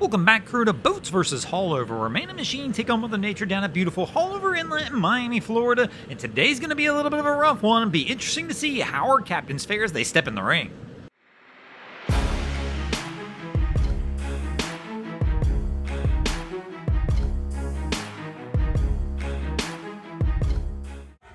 Welcome back, crew, to Boats vs. Haulover, where man and machine take on Mother Nature down at beautiful Haulover Inlet in Miami, Florida. And today's going to be a little bit of a rough one. It'll be interesting to see how our captains fare as they step in the ring.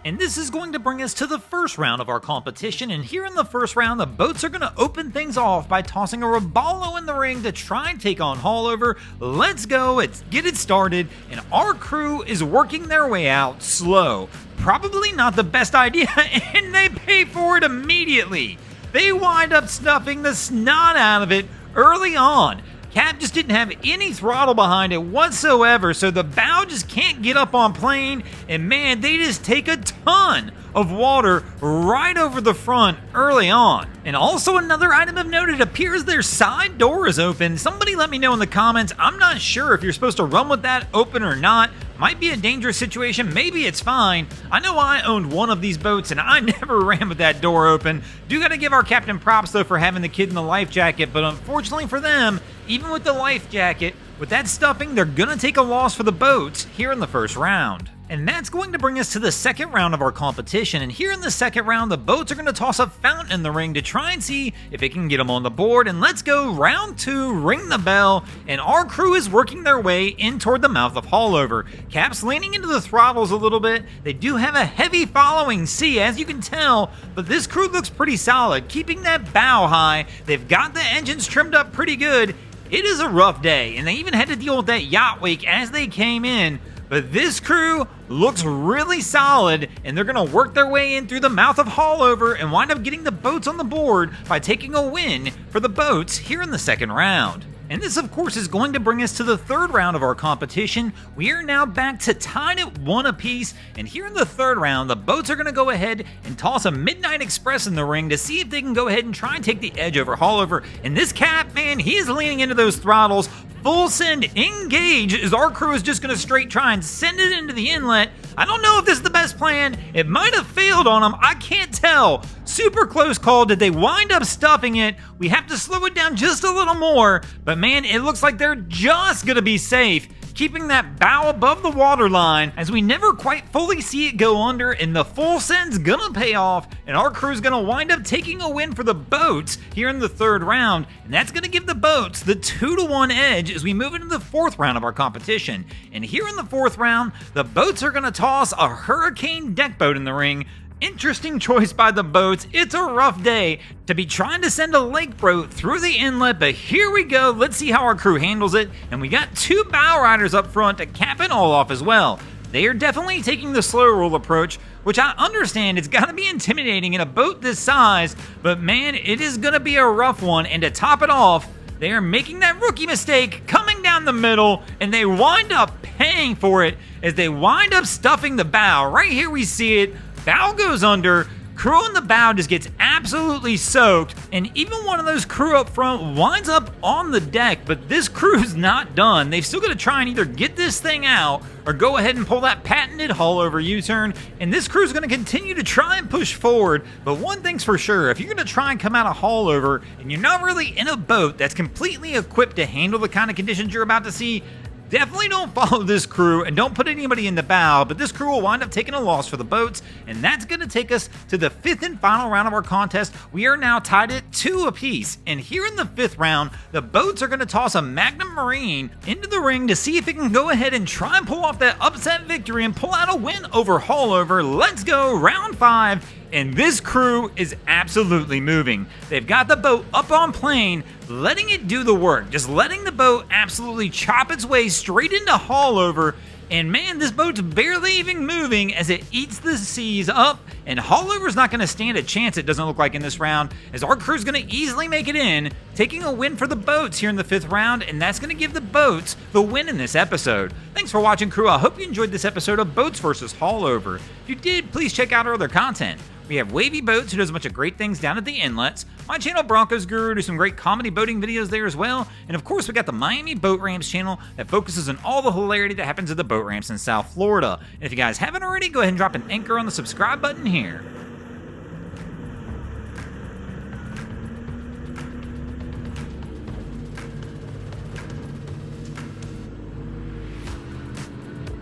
And this is going to bring us to the first round of our competition, and here in the first round, the boats are going to open things off by tossing a Robalo in the ring to try and take on Haulover. Let's go, let's get it started, and our crew is working their way out slow. Probably not the best idea, and they pay for it immediately. They wind up stuffing the snot out of it early on. Cap just didn't have any throttle behind it whatsoever, so the bow just can't get up on plane, and man, they just take a ton of water right over the front early on. And also another item of note, it appears their side door is open. Somebody let me know in the comments. I'm not sure if you're supposed to run with that open or not. Might be a dangerous situation, maybe it's fine. I know I owned one of these boats and I never ran with that door open. Do gotta give our captain props though for having the kid in the life jacket, but unfortunately for them, even with the life jacket, with that stuffing, they're gonna take a loss for the boats here in the first round. And that's going to bring us to the second round of our competition, and here in the second round, the boats are going to toss a fountain in the ring to try and see if it can get them on the board. And let's go round two, ring the bell, and our crew is working their way in toward the mouth of Haulover. Cap's leaning into the throttles a little bit. They do have a heavy following sea, as you can tell, but this crew looks pretty solid, keeping that bow high. They've got the engines trimmed up pretty good. It is a rough day, and they even had to deal with that yacht wake as they came in. But this crew looks really solid, and they're going to work their way in through the mouth of Haulover and wind up getting the boats on the board by taking a win for the boats here in the second round. And this, of course, is going to bring us to the third round of our competition. We are now back to tied at 1 apiece, and here in the third round, the boats are going to go ahead and toss a Midnight Express in the ring to see if they can go ahead and try and take the edge over Haulover. And this Cap, man, he is leaning into those throttles. Full send, engage, as our crew is just going to straight try and send it into the inlet. I don't know if this is the best plan. It might have failed on them. I can't tell. Super close call. Did they wind up stuffing it? We have to slow it down just a little more. But man, it looks like they're just going to be safe, keeping that bow above the waterline as we never quite fully see it go under, and the full send's gonna pay off, and our crew's gonna wind up taking a win for the boats here in the third round, and that's gonna give the boats the 2-1 edge as we move into the fourth round of our competition. And here in the fourth round, the boats are gonna toss a Hurricane deck boat in the ring. Interesting choice by the boats. It's a rough day to be trying to send a lake boat through the inlet, but here we go. Let's see how our crew handles it. And we got 2 bow riders up front to cap it all off as well. They are definitely taking the slow roll approach, which I understand it's got to be intimidating in a boat this size, but man, it is going to be a rough one. And to top it off, they are making that rookie mistake coming down the middle, and they wind up paying for it as they wind up stuffing the bow. Right here we see it. Bow goes under, crew on the bow just gets absolutely soaked, and even one of those crew up front winds up on the deck, but this crew's not done. They've still got to try and either get this thing out or go ahead and pull that patented Haulover U-turn, and this crew's going to continue to try and push forward. But one thing's for sure, if you're going to try and come out of Haulover and you're not really in a boat that's completely equipped to handle the kind of conditions you're about to see, definitely don't follow this crew and don't put anybody in the bow, but this crew will wind up taking a loss for the boats, and that's going to take us to the fifth and final round of our contest. We are now tied at 2 apiece, and here in the fifth round, the boats are going to toss a Magnum Marine into the ring to see if it can go ahead and try and pull off that upset victory and pull out a win over Haulover. Let's go, round 5. And this crew is absolutely moving. They've got the boat up on plane, letting it do the work, just letting the boat absolutely chop its way straight into Haulover. And man, this boat's barely even moving as it eats the seas up, and Haulover's not going to stand a chance, it doesn't look like, in this round, as our crew's going to easily make it in, taking a win for the boats here in the 5th round, and that's going to give the boats the win in this episode. Thanks for watching, crew. I hope you enjoyed this episode of Boats vs. Haulover. If you did, please check out our other content. We have Wavy Boats, who does a bunch of great things down at the inlets. My channel, Broncos Guru, do some great comedy boating videos there as well. And of course, we got the Miami Boat Ramps channel that focuses on all the hilarity that happens at the boat ramps in South Florida. And if you guys haven't already, go ahead and drop an anchor on the subscribe button here.